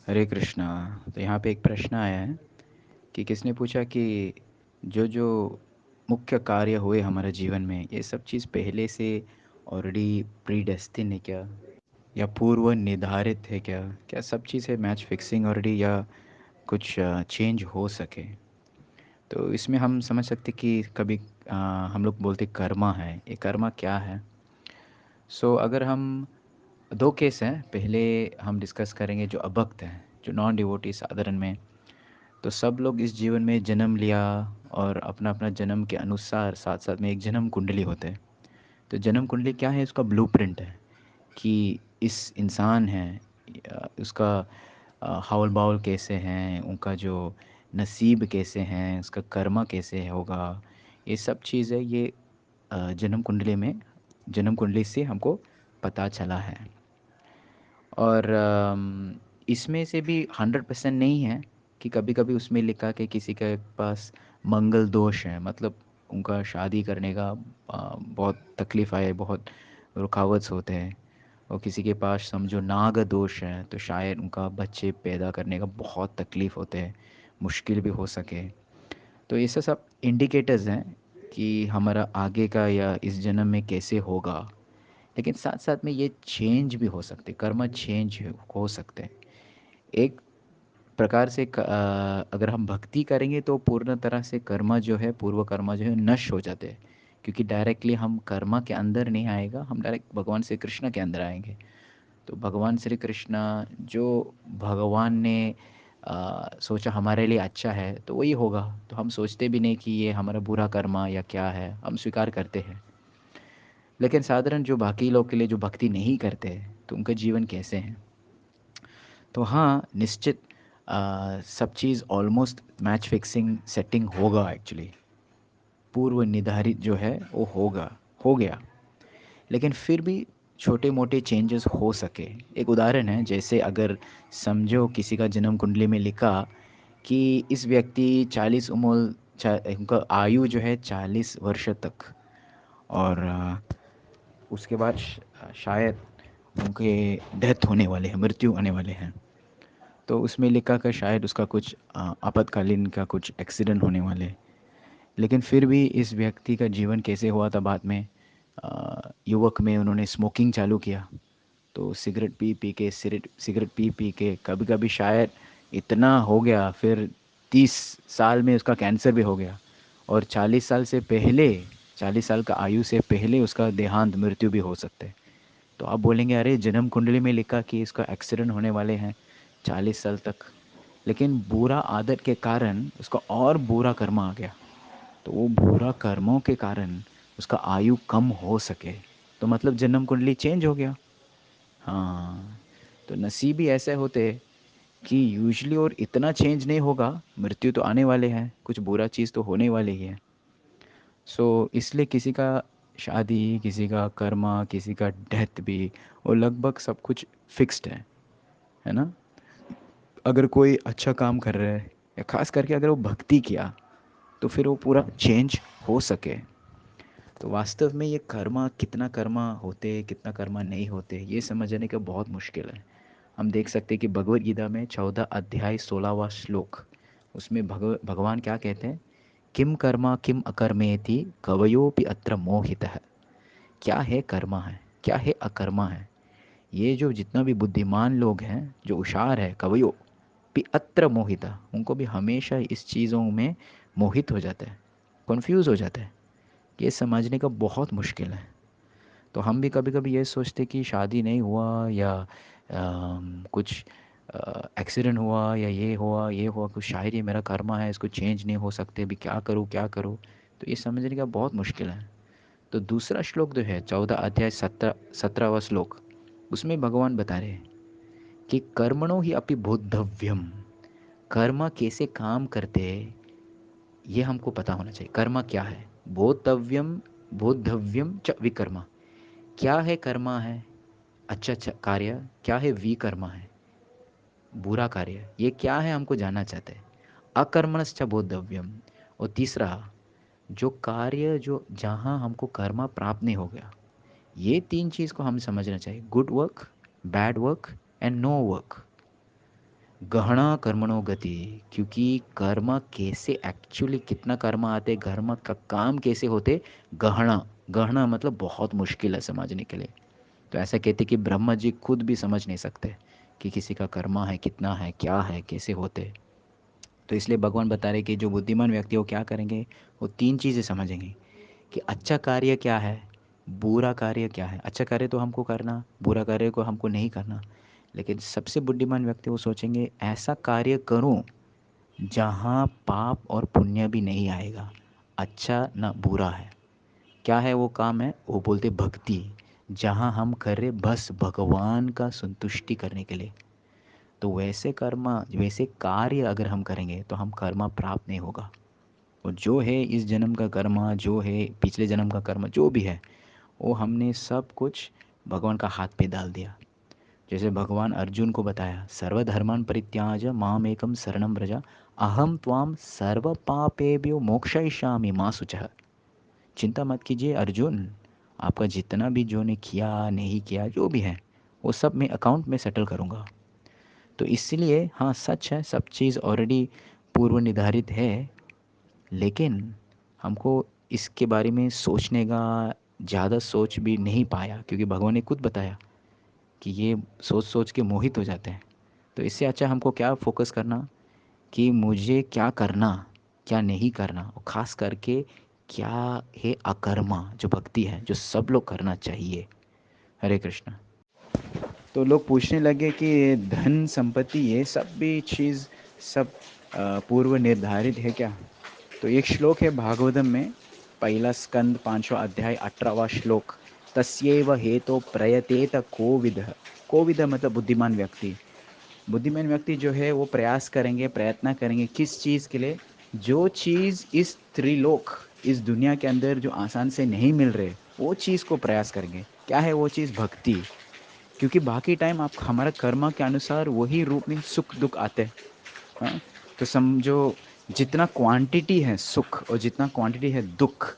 हरे कृष्णा। तो यहाँ पे एक प्रश्न आया है कि किसने पूछा कि जो जो मुख्य कार्य हुए हमारे जीवन में, ये सब चीज़ पहले से ऑलरेडी प्री डेस्टिन है क्या, या पूर्व निर्धारित है क्या? क्या सब चीज़ है मैच फिक्सिंग ऑलरेडी, या कुछ चेंज हो सके? तो इसमें हम समझ सकते कि कभी हम लोग बोलते कर्मा है, ये कर्मा क्या है? सो अगर हम दो केस हैं, पहले हम डिस्कस करेंगे जो अभक्त हैं, जो नॉन डिवोटी साधारण में। तो सब लोग इस जीवन में जन्म लिया और अपना अपना जन्म के अनुसार साथ साथ में एक जन्म कुंडली होते हैं। तो जन्म कुंडली क्या है? उसका ब्लूप्रिंट है कि इस इंसान है, उसका हाउल बाउल कैसे हैं, उनका जो नसीब कैसे हैं, उसका कर्मा कैसे होगा, ये सब चीज़ है। ये जन्म कुंडली में, जन्म कुंडली से हमको पता चला है। और इसमें से भी 100% नहीं है कि कभी-कभी उसमें लिखा कि किसी के पास मंगल दोष है, मतलब उनका शादी करने का बहुत तकलीफ़ आए, बहुत रुकावट्स होते हैं। और किसी के पास समझो नाग दोष है, तो शायद उनका बच्चे पैदा करने का बहुत तकलीफ़ होते हैं, मुश्किल भी हो सके। तो ये सब इंडिकेटर्स हैं कि हमारा आगे का या इस जन्म में कैसे होगा। लेकिन साथ साथ में ये चेंज भी हो सकते, कर्म चेंज हो सकते हैं। एक प्रकार से अगर हम भक्ति करेंगे तो पूर्ण तरह से कर्म जो है, पूर्व कर्म जो है नष्ट हो जाते हैं, क्योंकि डायरेक्टली हम कर्म के अंदर नहीं आएगा, हम डायरेक्ट भगवान श्री कृष्ण के अंदर आएंगे। तो भगवान श्री कृष्ण जो भगवान ने सोचा हमारे लिए अच्छा है तो वही होगा। तो हम सोचते भी नहीं कि ये हमारा बुरा कर्मा या क्या है, हम स्वीकार करते हैं। लेकिन साधारण जो बाकी लोग के लिए जो भक्ति नहीं करते तो उनका जीवन कैसे है? तो हाँ, निश्चित सब चीज़ ऑलमोस्ट मैच फिक्सिंग सेटिंग होगा एक्चुअली। पूर्व निर्धारित जो है वो होगा, हो गया। लेकिन फिर भी छोटे मोटे चेंजेस हो सके। एक उदाहरण है, जैसे अगर समझो किसी का जन्म कुंडली में लिखा कि इस व्यक्ति 40 उम्र, उनका आयु जो है 40 वर्ष तक, और उसके बाद शायद उनके डेथ होने वाले हैं, मृत्यु होने वाले हैं। तो उसमें लिखा कि शायद उसका कुछ आपातकालीन का कुछ एक्सीडेंट होने वाले। लेकिन फिर भी इस व्यक्ति का जीवन कैसे हुआ था बाद में? युवक में उन्होंने स्मोकिंग चालू किया, तो सिगरेट पी पी के, सिगरेट सिगरेट पी पी के कभी कभी शायद इतना हो गया, फिर 30 साल में उसका कैंसर भी हो गया। और 40 साल से पहले, 40 साल का आयु से पहले उसका देहांत, मृत्यु भी हो सकते हैं। तो आप बोलेंगे अरे जन्म कुंडली में लिखा कि इसका एक्सीडेंट होने वाले हैं 40 साल तक। लेकिन बुरा आदत के कारण उसका और बुरा कर्म आ गया, तो वो बुरा कर्मों के कारण उसका आयु कम हो सके, तो मतलब जन्म कुंडली चेंज हो गया। हाँ, तो नसीब ही ऐसे होते हैं कि यूजली और इतना चेंज नहीं होगा, मृत्यु तो आने वाले हैं, कुछ बुरा चीज़ तो होने वाली ही है। सो इसलिए किसी का शादी, किसी का कर्मा, किसी का डेथ भी, वो लगभग सब कुछ फिक्स्ड है ना? अगर कोई अच्छा काम कर रहा है, या खास करके अगर वो भक्ति किया, तो फिर वो पूरा चेंज हो सके। तो वास्तव में ये कर्मा, कितना कर्मा होते, कितना कर्मा नहीं होते, ये समझने का बहुत मुश्किल है। हम देख सकते हैं कि भगवत गीता में 14 अध्याय 16वां श्लोक, उसमें भगवान क्या कहते हैं? किम कर्मा किम अकर्मेति कवयोपि अत्र मोहितः। क्या है कर्मा है, क्या है अकर्मा है? ये जो जितना भी बुद्धिमान लोग हैं, जो होशियार है, कवयो भी अत्र मोहिता, उनको भी हमेशा इस चीज़ों में मोहित हो जाता है, कन्फ्यूज़ हो जाता है। ये समझने का बहुत मुश्किल है। तो हम भी कभी कभी ये सोचते कि शादी नहीं हुआ, या कुछ एक्सीडेंट हुआ, या ये हुआ ये हुआ, कुछ शायद ये मेरा कर्मा है, इसको चेंज नहीं हो सकते, अभी क्या करूँ क्या करूँ? तो ये समझने का बहुत मुश्किल है। तो दूसरा श्लोक जो है 14 अध्याय 17वां श्लोक, उसमें भगवान बता रहे हैं कि कर्मणो ही अपि बोद्धव्यम। कर्म कैसे काम करते हैं, ये हमको पता होना चाहिए। कर्म क्या है? बोद्धव्यम, बोद्धव्यम च विकर्मा। क्या है कर्मा है? अच्छा अच्छा कार्य। क्या है विकर्मा है? बुरा कार्य। ये क्या है हमको जानना चाहते हैं। अकर्मणश्च बोद्धव्यम। और तीसरा, जो कार्य जो जहाँ हमको कर्मा प्राप्त नहीं हो गया, ये तीन चीज़ को हम समझना चाहिए। Good work, bad work and no work. गहना कर्मणो गति, क्योंकि कर्म कैसे एक्चुअली कितना कर्म आते, कर्म का काम कैसे होते, गहना, गहना मतलब बहुत मुश्किल है समझने के लिए। तो ऐसा कहते कि ब्रह्मा जी खुद भी समझ नहीं सकते कि किसी का कर्मा है, कितना है, क्या है, कैसे होते। तो इसलिए भगवान बता रहे कि जो बुद्धिमान व्यक्ति वो क्या करेंगे, वो तीन चीज़ें समझेंगे कि अच्छा कार्य क्या है, बुरा कार्य क्या है। अच्छा कार्य तो हमको करना, बुरा कार्य को हमको नहीं करना। लेकिन सबसे बुद्धिमान व्यक्ति वो सोचेंगे ऐसा कार्य करूं जहां पाप और पुण्य भी नहीं आएगा, अच्छा ना बुरा है। क्या है वो काम है, वो बोलते भक्ति, जहां हम कर रहे बस भगवान का संतुष्टि करने के लिए। तो वैसे कर्म, वैसे कार्य अगर हम करेंगे तो हम कर्म प्राप्त नहीं होगा। और जो है इस जन्म का कर्म, जो है पिछले जन्म का कर्म, जो भी है वो हमने सब कुछ भगवान का हाथ पे डाल दिया। जैसे भगवान अर्जुन को बताया, सर्वधर्मान परित्याज माम एकम शरणम व्रज, अहम त्वाम सर्व पापेभ्यो मोक्षयिष्यामि मा शुचः। चिंता मत कीजिए अर्जुन, आपका जितना भी जो ने किया नहीं किया जो भी है वो सब मैं अकाउंट में सेटल करूँगा। तो इसलिए हाँ सच है, सब चीज़ ऑलरेडी पूर्व निर्धारित है। लेकिन हमको इसके बारे में सोचने का ज़्यादा सोच भी नहीं पाया, क्योंकि भगवान ने खुद बताया कि ये सोच सोच के मोहित हो जाते हैं। तो इससे अच्छा हमको क्या फोकस करना कि मुझे क्या करना, क्या नहीं करना, और ख़ास करके क्या है अकर्मा जो भक्ति है, जो सब लोग करना चाहिए। हरे कृष्णा। तो लोग पूछने लगे कि धन संपत्ति ये सब भी चीज़ सब पूर्व निर्धारित है क्या। तो एक श्लोक है भागवतम में, पहला स्कंद 5वां अध्याय 18वां श्लोक, तस्यैव हेतो प्रयतेत कोविद। कोविद मतलब बुद्धिमान व्यक्ति। बुद्धिमान व्यक्ति जो है वो प्रयास करेंगे, प्रयत्न करेंगे किस चीज़ के लिए, जो चीज़ इस त्रिलोक, इस दुनिया के अंदर जो आसान से नहीं मिल रहे, वो चीज़ को प्रयास करेंगे। क्या है वो चीज़, भक्ति। क्योंकि बाकी टाइम आप हमारा कर्म के अनुसार वही रूप में सुख दुख आते हैं। हाँ, तो समझो जितना क्वांटिटी है सुख और जितना क्वांटिटी है दुख,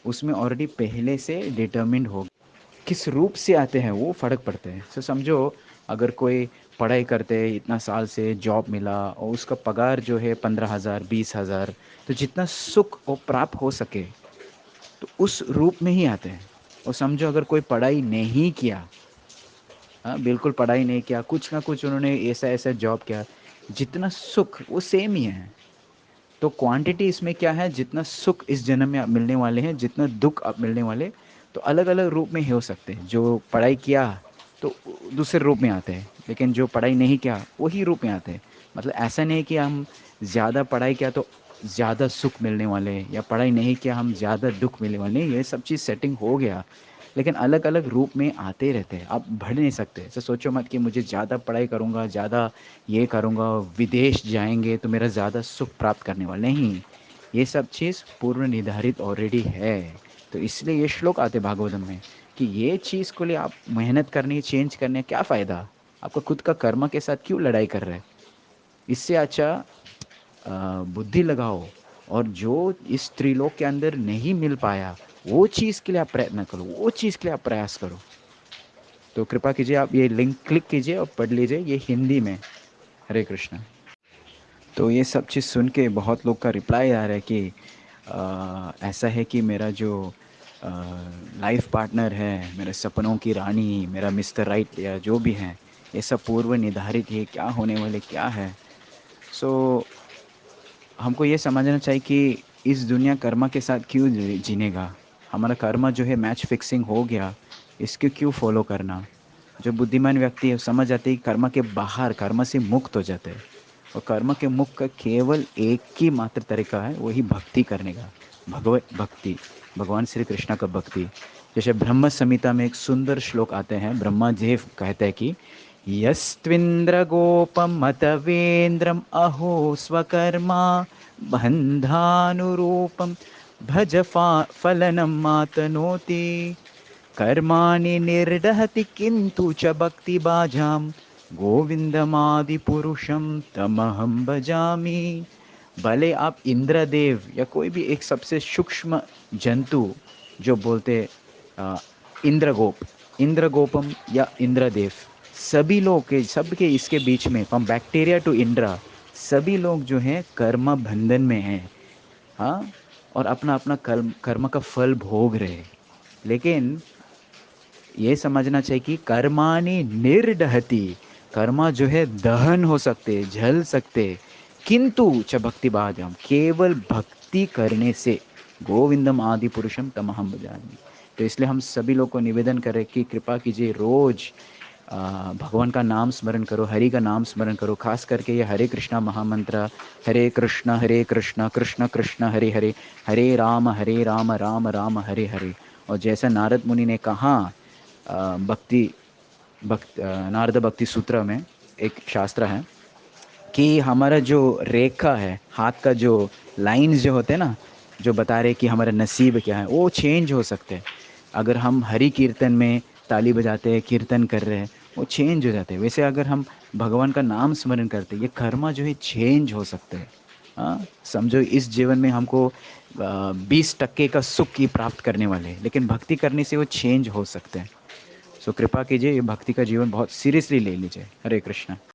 उसमें ऑलरेडी पहले से डिटर्मिंड हो, किस रूप से आते हैं वो फ़र्क पड़ते हैं। तो समझो अगर कोई पढ़ाई करते हैं इतना साल से, जॉब मिला और उसका पगार जो है 15,000 20,000, तो जितना सुख वो प्राप्त हो सके तो उस रूप में ही आते हैं। और समझो अगर कोई पढ़ाई नहीं किया, हाँ बिल्कुल पढ़ाई नहीं किया, कुछ ना कुछ उन्होंने ऐसा ऐसा जॉब किया, जितना सुख वो सेम ही है। तो क्वांटिटी इसमें क्या है, जितना सुख इस जन्म में आप मिलने वाले हैं, जितना दुख आप मिलने वाले, तो अलग अलग रूप में ही हो सकते हैं। जो पढ़ाई किया तो दूसरे रूप में आते हैं, लेकिन जो पढ़ाई नहीं किया वही रूप में आते हैं। मतलब ऐसा नहीं कि हम ज़्यादा पढ़ाई किया तो ज़्यादा सुख मिलने वाले हैं, या पढ़ाई नहीं किया हम ज़्यादा दुख मिलने वाले हैं। ये सब चीज़ सेटिंग हो गया, लेकिन अलग अलग रूप में आते रहते हैं। आप बढ़ नहीं सकते। ऐसे सोचो मत कि मुझे ज़्यादा पढ़ाई करूँगा, ज़्यादा ये करूँगा, विदेश जाएंगे तो मेरा ज़्यादा सुख प्राप्त करने वाला नहीं। ये सब चीज़ पूर्व निर्धारित ऑलरेडी है। तो इसलिए ये श्लोक आते भागवतम में कि ये चीज़ को लिए आप मेहनत करनी, चेंज करने क्या फ़ायदा, आपका खुद का कर्म के साथ क्यों लड़ाई कर रहे हैं। इससे अच्छा बुद्धि लगाओ, और जो इस त्रिलोक के अंदर नहीं मिल पाया वो चीज़ के लिए आप प्रयत्न करो, वो चीज़ के लिए आप प्रयास करो। तो कृपा कीजिए आप ये लिंक क्लिक कीजिए और पढ़ लीजिए, ये हिंदी में। हरे कृष्णा। तो ये सब चीज़ सुन के बहुत लोग का रिप्लाई आ रहा है कि ऐसा है कि मेरा जो लाइफ पार्टनर है, मेरे सपनों की रानी, मेरा मिस्टर राइट या जो भी है, ये सब पूर्व निर्धारित है, क्या होने वाले क्या है। सो हमको ये समझना चाहिए कि इस दुनिया कर्मा के साथ क्यों जीनेगा। हमारा कर्मा जो है मैच फिक्सिंग हो गया, इसको क्यों फॉलो करना। जो बुद्धिमान व्यक्ति है वो समझ जाते हैं कि कर्म के बाहर, कर्म से मुक्त हो जाते हैं। और कर्म के मुक्त का केवल एक ही मात्र तरीका है, वही भक्ति करने का। भगवत भक्ति, भगवान श्री कृष्ण का भक्ति। जैसे ब्रह्म संहिता में एक सुंदर श्लोक आते हैं, ब्रह्मा जी कहते हैं कि यस्त्विंद्र गोपम मतवेंद्रम अहो स्वकर्मा बंधानुरूपम भज फलनम मातनोति, कर्माणि निर्दहति किंतु च भक्ति बाजाम गोविंदमादि पुरुषम तमहम भजामि। भले आप इंद्रदेव या कोई भी एक सबसे सूक्ष्म जंतु, जो बोलते अ, इंद्रगोप, इंद्रगोपम या इंद्रदेव, सभी लोग के सबके इसके बीच में, फ्रॉम बैक्टीरिया टू इंड्रा, सभी लोग जो हैं कर्म बंधन में हैं। हाँ, और अपना अपना कर्म कर्म का फल भोग रहे हैं। लेकिन ये समझना चाहिए कि कर्माणि निर्दहति, कर्मा जो है दहन हो सकते, जल सकते, किंतु च भक्ति बाध्यम, केवल भक्ति करने से गोविंदम आदि पुरुषम तमहम भजामि। तो इसलिए हम सभी लोग को निवेदन करें कि कृपा कीजिए, रोज भगवान का नाम स्मरण करो, हरि का नाम स्मरण करो, खास करके ये हरे कृष्णा महामंत्र, हरे कृष्णा कृष्ण कृष्ण हरे हरे, हरे राम राम राम हरे हरे। और जैसा नारद मुनि ने कहा, भक्ति नारद भक्ति सूत्र में एक शास्त्र है कि हमारा जो रेखा है, हाथ का जो लाइंस जो होते हैं ना, जो बता रहे कि हमारा नसीब क्या है, वो चेंज हो सकते हैं। अगर हम हरि कीर्तन में ताली बजाते हैं, कीर्तन कर रहे हैं, वो चेंज हो जाते हैं। वैसे अगर हम भगवान का नाम स्मरण करते हैं, ये कर्मा जो है चेंज हो सकते हैं। हाँ, समझो इस जीवन में हमको 20% का सुख ही प्राप्त करने वाले हैं, लेकिन भक्ति करने से वो चेंज हो सकते हैं। सो कृपा कीजिए, ये भक्ति का जीवन बहुत सीरियसली ले लीजिए। हरे कृष्णा।